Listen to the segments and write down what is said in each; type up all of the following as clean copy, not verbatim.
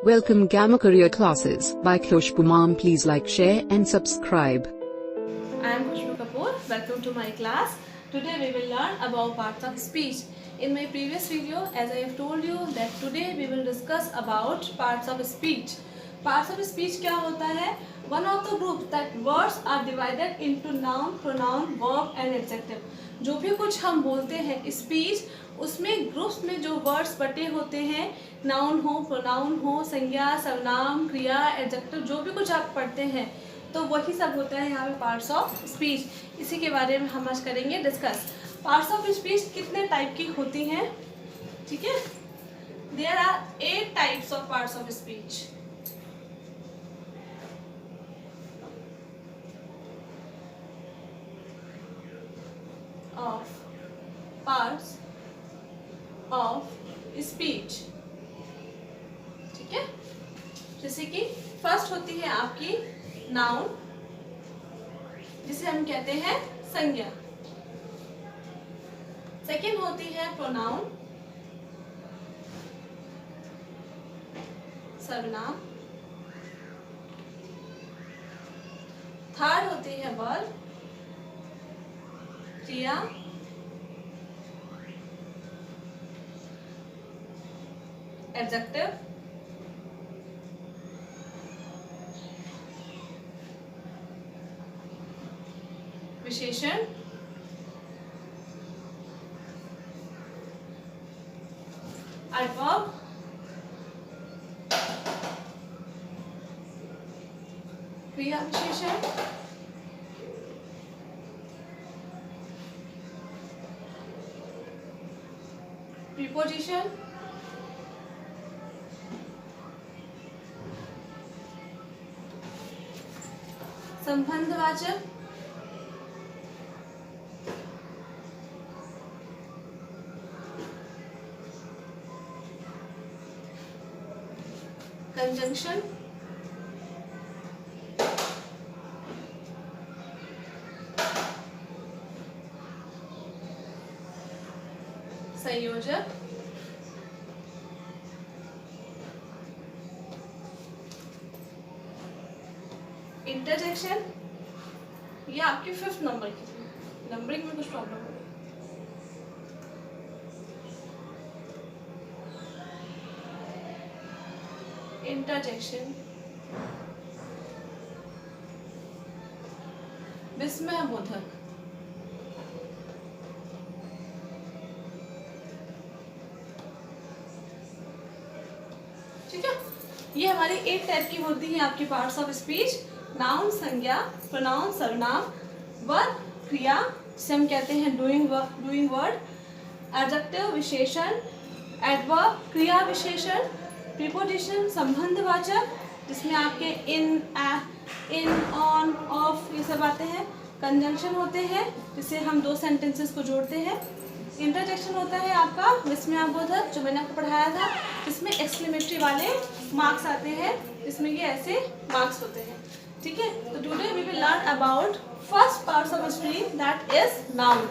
Welcome Gamma Career Classes by Khushbu Mom. Please like, share and subscribe. I am Khushbu Kapoor. Welcome to my class. Today we will learn about parts of speech. In my previous video, as I have told you that today we will discuss about parts of speech. Parts of speech क्या होता है? One of the groups that words are divided into noun, pronoun, verb and adjective. जो भी कुछ हम बोलते हैं speech, उसमें ग्रुप्स में जो वर्ड्स बटे होते हैं, नाउन हो, प्रोनाउन हो, संज्ञा, सर्वनाम, क्रिया, एडजेक्टिव, जो भी कुछ आप पढ़ते हैं तो वही सब होता है यहाँ पे पार्ट्स ऑफ स्पीच। इसी के बारे में हम आज करेंगे डिस्कस। पार्ट्स ऑफ स्पीच कितने टाइप की होती हैं, ठीक है? There are 8 types of parts of speech. Of parts of speech, ठीक है? जैसे कि फर्स्ट होती है आपकी नाउन, जिसे हम कहते हैं संज्ञा। सेकेंड होती है प्रोनाउन, सर्वनाम। थर्ड होती है वर्ब, क्रिया। एडजेक्टिव, विशेषण। एडवर्ब, क्रिया विशेषण। प्रीपोजिशन, संबंधवाचक, कंजंक्शन, संयोजक, इंटरजेक्शन। ये आपकी 5th नंबर की थी, नंबरिंग में कुछ प्रॉब्लम हो गई। इंटरजेक्शन, विस्मयबोधक, ठीक है? ये हमारी 8 टाइप की होती है आपकी पार्ट्स ऑफ स्पीच। नाउन, संज्ञा, प्रोनाउन, सर्वनाम, वर्ब, क्रिया, जिसे हम कहते हैं डूइंग वर्ड। एडजेक्टिव, विशेषण। एडवर्ब, क्रिया विशेषण। प्रीपोजिशन, संबंधवाचक, जिसमें आपके इन, ऑन, ऑफ ये सब आते हैं। कंजंक्शन होते हैं, जिससे हम 2 सेंटेंसेस को जोड़ते हैं। इंटरजेक्शन होता है आपका विस्मयाबोधक, जो मैंने आपको पढ़ाया था, जिसमें एक्सक्लेमेटरी वाले मार्क्स आते हैं, जिसमें ये ऐसे मार्क्स होते हैं, ठीक है? तो today we will learn about first parts of speech, that is noun.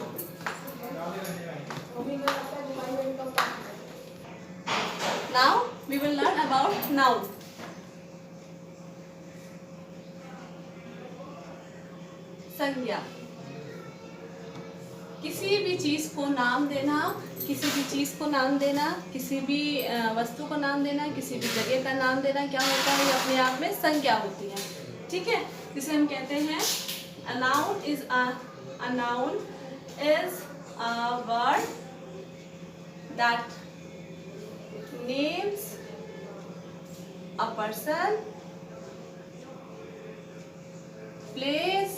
Now we will learn about noun. संज्ञा, किसी भी चीज को नाम देना, किसी भी चीज को नाम देना, किसी भी वस्तु को नाम देना, किसी भी जगह का नाम देना क्या होता है? ये अपने आप में संज्ञा होती है, ठीक है? जिसे हम कहते हैं a noun is a word that names a person, place,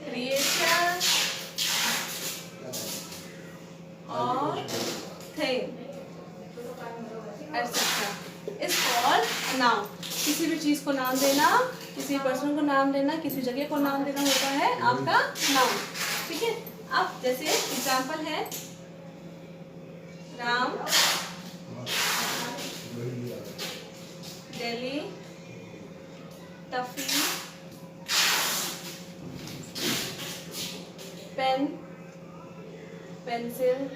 creation or thing, etc. is called a noun. किसी भी चीज को नाम देना, किसी पर्सन को नाम देना, किसी जगह को नाम देना होता है आपका नाउन, ठीक है? अब जैसे एग्जाम्पल है Ram, Delhi, Tuffy, pen, pencil,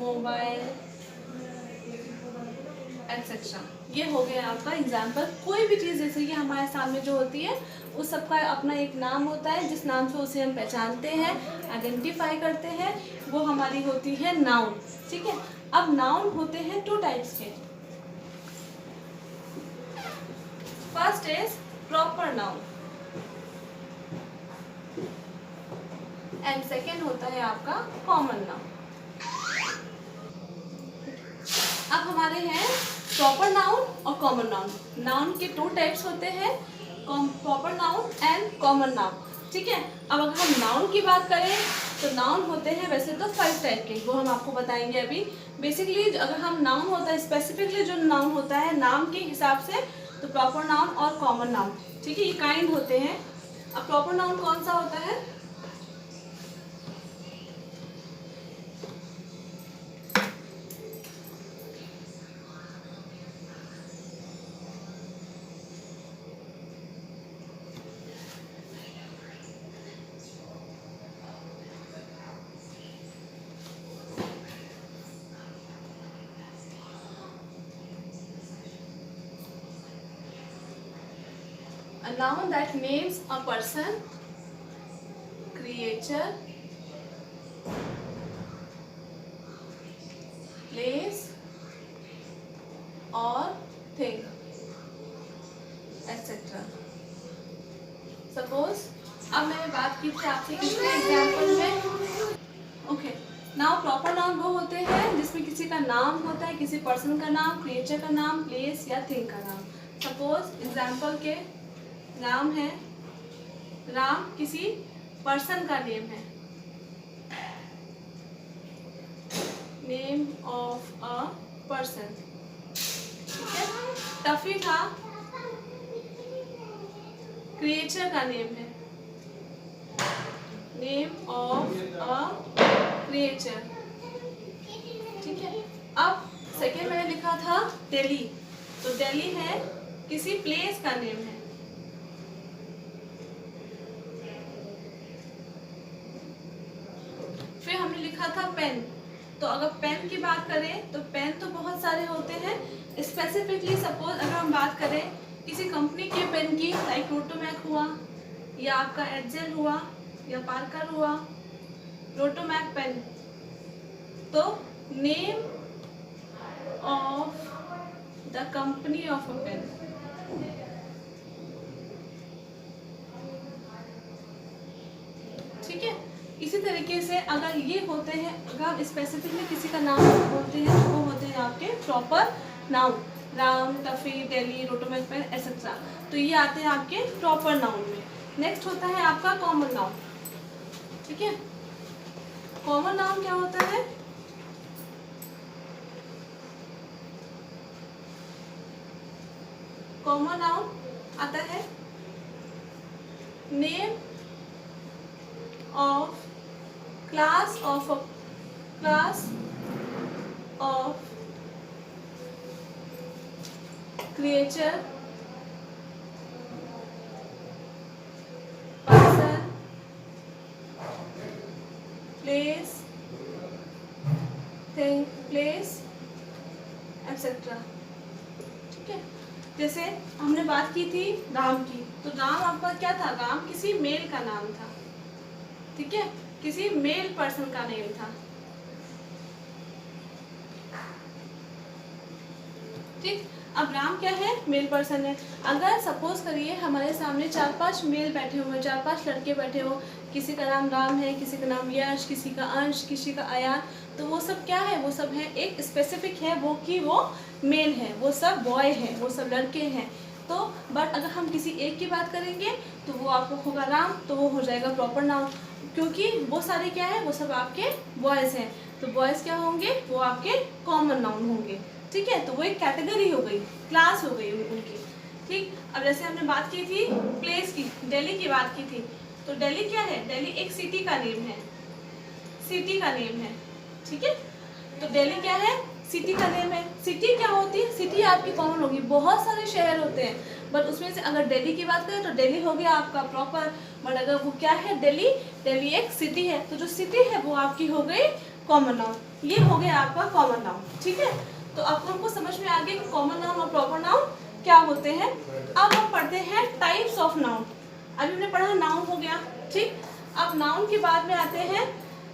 mobile etcetera. ये हो गया आपका एग्जाम्पल। कोई भी चीज़ जैसे कि हमारे सामने जो होती है उस सबका अपना एक नाम होता है, जिस नाम से उसे हम पहचानते हैं, आइडेंटिफाई करते हैं, वो हमारी होती है नाउन। ठीक है, अब नाउन होते हैं 2 टाइप्स के। First is proper noun and second होता है आपका कॉमन नाउन। अब हमारे हैं प्रॉपर नाउन और कॉमन नाउन। नाउन के 2 टाइप्स होते हैं, proper noun and common noun. ठीक है, अब अगर हम नाउन की बात करें तो नाउन होते हैं वैसे तो 5 टाइप के, वो हम आपको बताएंगे अभी। बेसिकली अगर हम नाउन होता है, स्पेसिफिकली जो नाउन होता है नाम के हिसाब से, तो प्रॉपर नाउन और कॉमन नाउन, ठीक है, ये काइंड होते हैं। अब प्रॉपर नाउन कौन सा होता है? A noun that names a person, creature, place or thing, etc. Suppose अब मैंने बात की थी आपसे किसके एग्जाम्पल में। ओके, नाउ प्रॉपर नाउन वो होते हैं जिसमें किसी का नाम होता है, किसी पर्सन का नाम, क्रिएचर का नाम, प्लेस या थिंग का नाम। सपोज एग्जाम्पल के नाम है राम, किसी पर्सन का नेम है, नेम ऑफ अ पर्सन। ठीक है, टफी था, क्रिएचर का नेम है, नेम ऑफ अ क्रिएचर। ठीक है, अब सेकेंड मैंने लिखा था दिल्ली, तो दिल्ली है किसी प्लेस का नेम है। फिर हमने लिखा था पेन, तो अगर पेन की बात करें तो पेन तो बहुत सारे होते हैं। स्पेसिफिकली सपोज अगर हम बात करें किसी कंपनी के पेन की, लाइक रोटोमैक हुआ या आपका एडजेल हुआ या पार्कर हुआ, रोटोमैक पेन, तो name of the company of a pen. ठीक है, इसी तरीके से अगर ये होते हैं, अगर आप स्पेसिफिकली किसी का नाम बोलते हैं तो वो होते हैं आपके proper noun, Ram, Tuffy, Delhi, Rotomac pen etcetera, तो ये आते हैं आपके प्रॉपर नाउन में। नेक्स्ट होता है आपका कॉमन नाउन। ठीक है, कॉमन नाउन क्या होता है? कॉमन नाउन आता है name of class of creature, person, place, thing, place, etc. ठीक है, जैसे हमने बात की थी राम की, तो राम आपका क्या था? राम किसी मेल का नाम था। ठीक है, किसी मेल पर्सन का नेम था। ठीक, अब राम क्या है? मेल पर्सन है। अगर सपोज करिए हमारे सामने 4-5 मेल बैठे हुए, 4-5 लड़के बैठे हो, किसी का नाम राम है, किसी का नाम यश, किसी का अंश, किसी का आयान, तो वो सब क्या है? वो सब है एक स्पेसिफिक है वो कि वो मेल है, वो सब बॉय है, वो सब लड़के हैं। तो बट अगर हम किसी एक की बात करेंगे तो वो आपको होगा राम, तो वो हो जाएगा प्रॉपर नाउन, क्योंकि वो सारे क्या है? वो सब आपके बॉयज़ हैं, तो बॉयज़ क्या होंगे? वो आपके कॉमन नाउन होंगे। ठीक है, तो वो एक कैटेगरी हो गई, क्लास हो गई उनकी। ठीक, अब जैसे हमने बात की थी प्लेस की, दिल्ली की बात की थी, तो दिल्ली क्या है? दिल्ली एक सिटी का नेम है, सिटी का नेम है। ठीक है, तो दिल्ली क्या है? सिटी का नेम है। सिटी क्या होती है? सिटी आपकी कॉमन होगी, बहुत सारे शहर होते हैं, बट उसमें से अगर दिल्ली की बात करें तो दिल्ली हो गया आपका प्रॉपर, बट अगर वो क्या है? दिल्ली, दिल्ली एक सिटी है, तो जो सिटी है वो आपकी हो गई कॉमन नाउन, ये हो गया आपका कॉमन नाउन। ठीक है, तो अब हमको समझ में आ गया कि कॉमन नाउन और प्रॉपर नाउन क्या होते हैं। अब हम पढ़ते हैं टाइप्स ऑफ नाउन। अभी हमने पढ़ा नाउन हो गया, ठीक। अब नाउन के बाद में आते हैं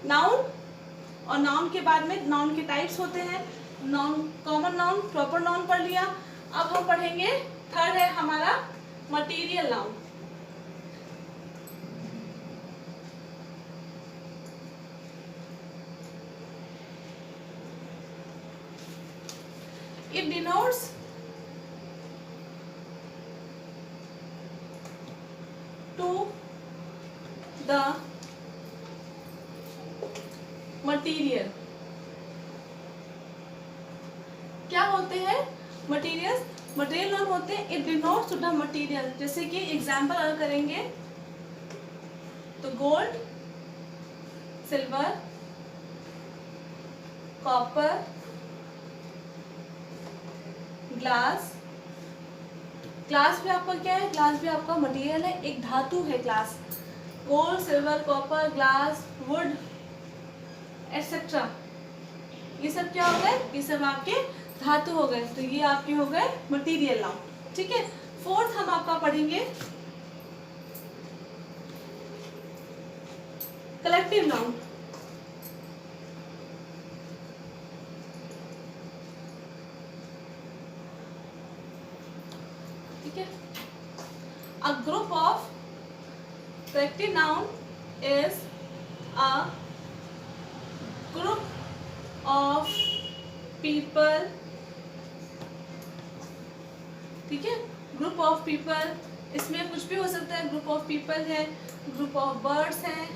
नाउन, और नाउन के बाद में नाउन के टाइप्स होते हैं। Noun, common noun, proper noun पढ़ लिया। अब हम पढ़ेंगे, थर्ड है हमारा material noun. It denotes to the material। क्या होते हैं मटेरियल्स? मटेरियल नाउन होते हैं it denotes to the material. जैसे कि एग्जाम्पल अगर करेंगे तो gold, silver, copper, glass. Glass भी आपका क्या है? ग्लास भी आपका मटेरियल है, एक धातु है glass. Gold, silver, copper, glass, would etcetera, ये सब क्या हो गए? ये सब आपके धातु हो गए, तो ये आपके हो गए मटेरियल नाउन। ठीक है, फोर्थ हम आपका पढ़ेंगे कलेक्टिव नाउन। ठीक है, a group of collective noun is a group of people. ठीक है, ग्रुप ऑफ पीपल, इसमें कुछ भी हो सकता है। ग्रुप ऑफ पीपल है, ग्रुप ऑफ बर्ड्स है,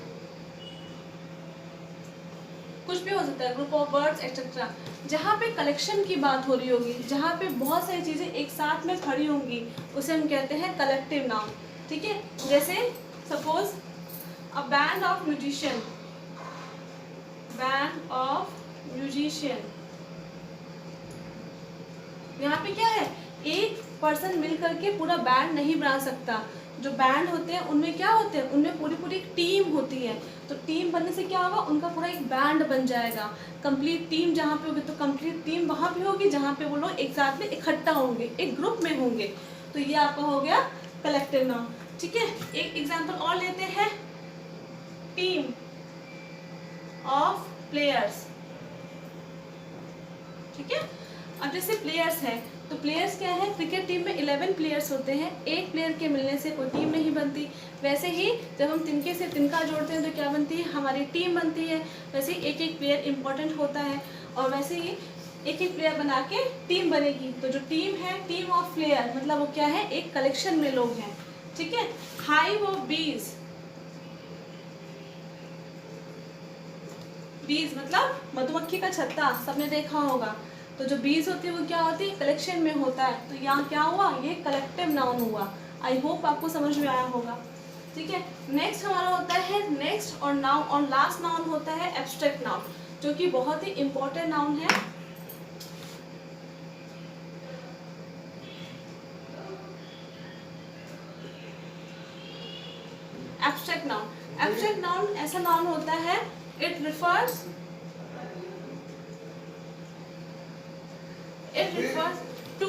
कुछ भी हो सकता है, ग्रुप ऑफ बर्ड्स एक्सेट्रा। जहाँ पे कलेक्शन की बात हो रही होगी, जहाँ पे बहुत सारी चीजें एक साथ में खड़ी होंगी, उसे हम कहते हैं कलेक्टिव नाउन। ठीक है, जैसे suppose a band of musician, band of musician. यहाँ पे क्या है? एक पर्सन मिल करके पूरा बैंड नहीं बना सकता। जो बैंड होते हैं उनमें क्या होते हैं? उनमें पूरी पूरी एक टीम होती है। तो टीम बनने से क्या होगा? उनका पूरा एक बैंड बन जाएगा। कंप्लीट टीम जहाँ पे होगी, तो कंप्लीट टीम वहाँ पे होगी जहाँ पे वो लोग एक साथ में इकट्ठा होंगे, एक ग्रुप में होंगे। तो ये आपका हो गया कलेक्टिव नाउन। ठीक है, एक एग्जाम्पल और लेते हैं, टीम ऑफ प्लेयर्स। ठीक है, अब जैसे प्लेयर्स है, तो प्लेयर्स क्या है? क्रिकेट टीम में 11 प्लेयर्स होते हैं, एक प्लेयर के मिलने से कोई टीम नहीं बनती। वैसे ही जब हम तिनके से तिनका जोड़ते हैं तो क्या बनती है? हमारी टीम बनती है। वैसे ही एक एक प्लेयर इंपॉर्टेंट होता है, और वैसे ही एक एक प्लेयर बना के टीम बनेगी। तो जो टीम है, टीम ऑफ प्लेयर, मतलब वो क्या है? एक कलेक्शन में लोग हैं। ठीक है, हाइव ऑफ बीज, बीज मतलब मधुमक्खी का छत्ता, सबने देखा होगा। तो जो बीज होती है वो क्या होती है? कलेक्शन में होता है। तो यहाँ क्या हुआ? ये कलेक्टिव नाउन हुआ। आई होप आपको समझ में आया होगा। ठीक है, नेक्स्ट हमारा होता है नेक्स्ट और नाउन, और लास्ट नाउन होता है एब्स्ट्रैक्ट नाउन, जो कि बहुत ही इंपॉर्टेंट नाउन है। एब्स्ट्रैक्ट नाउन, एब्स्ट्रैक्ट नाउन ऐसा नाउन होता है, it refers to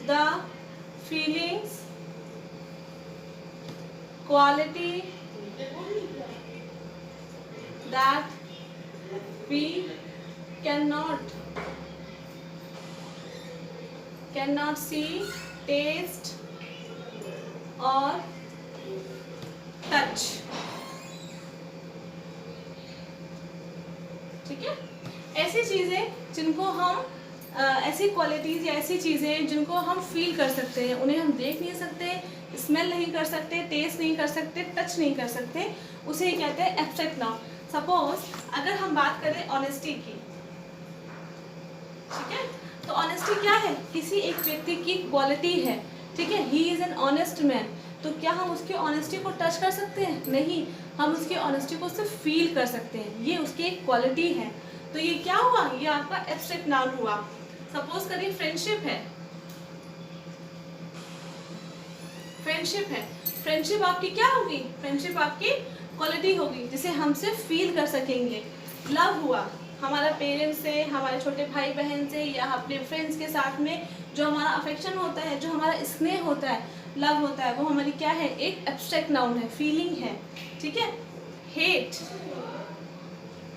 the feelings, quality that we cannot see, taste or touch। ठीक है, ऐसी चीजें जिनको हम ऐसी क्वालिटीज या ऐसी चीजें जिनको हम फील कर सकते हैं, उन्हें हम देख नहीं सकते, स्मेल नहीं कर सकते, टेस्ट नहीं कर सकते, टच नहीं कर सकते, उसे ही कहते हैं एब्स्ट्रैक्ट नाउन। सपोज अगर हम बात करें ऑनेस्टी की, ठीक है, तो ऑनेस्टी क्या है? किसी एक व्यक्ति की क्वालिटी है। ठीक है, he is an honest man. तो क्या हम उसकी ऑनेस्टी को टच कर सकते हैं? नहीं, हम उसकी ऑनेस्टी को सिर्फ फील कर सकते हैं, ये उसकी एक क्वालिटी है। तो ये क्या हुआ? ये आपका एब्स्ट्रैक्ट नाउन हुआ। सपोज करिए फ्रेंडशिप है, फ्रेंडशिप है, फ्रेंडशिप आपकी क्या होगी? फ्रेंडशिप आपकी क्वालिटी होगी जिसे हम सिर्फ फील कर सकेंगे। लव हुआ हमारा पेरेंट्स से, हमारे छोटे भाई बहन से, या अपने फ्रेंड्स के साथ में जो हमारा अफेक्शन होता है, जो हमारा स्नेह होता है, लव होता है, वो हमारी क्या है, एक एब्स्ट्रैक्ट नाउन है, फीलिंग है, ठीक है।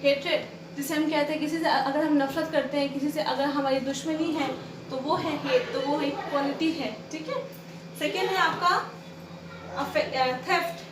हेट्रेड जिसे हम कहते हैं, किसी से अगर हम नफरत करते हैं, किसी से अगर हमारी दुश्मनी है, तो वो है हेट, तो वो एक क्वालिटी है, ठीक है। सेकेंड है आपका थेफ्ट।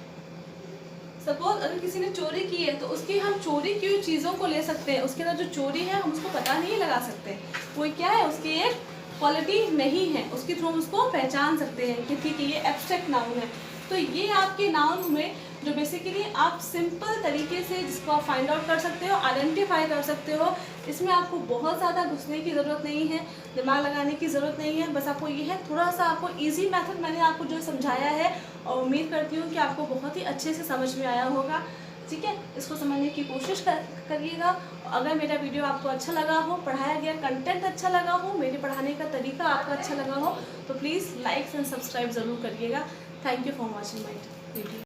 सपोज अगर किसी ने चोरी की है तो उसकी हम चोरी की चीज़ों को ले सकते हैं, उसके अंदर जो चोरी है हम उसको पता नहीं लगा सकते, वो क्या है, उसकी एक क्वालिटी नहीं है, उसके थ्रू हम उसको पहचान सकते हैं कि ठीक है ये एब्स्ट्रैक्ट नाउन है। तो ये आपके नाउन हुए जो बेसिकली आप सिंपल तरीके से जिसको आप फाइंड आउट कर सकते हो, आइडेंटिफाई कर सकते हो। इसमें आपको बहुत ज़्यादा घुसने की ज़रूरत नहीं है, दिमाग लगाने की ज़रूरत नहीं है, बस आपको ये है थोड़ा सा आपको इजी मेथड मैंने आपको जो समझाया है, और उम्मीद करती हूँ कि आपको बहुत ही अच्छे से समझ में आया होगा, ठीक है। इसको समझने की कोशिश करिएगा। अगर मेरा वीडियो आपको अच्छा लगा हो, पढ़ाया गया कंटेंट अच्छा लगा हो, मेरे पढ़ाने का तरीका आपको अच्छा लगा हो, तो प्लीज़ लाइक एंड सब्सक्राइब ज़रूर करिएगा। Thank you for watching my video.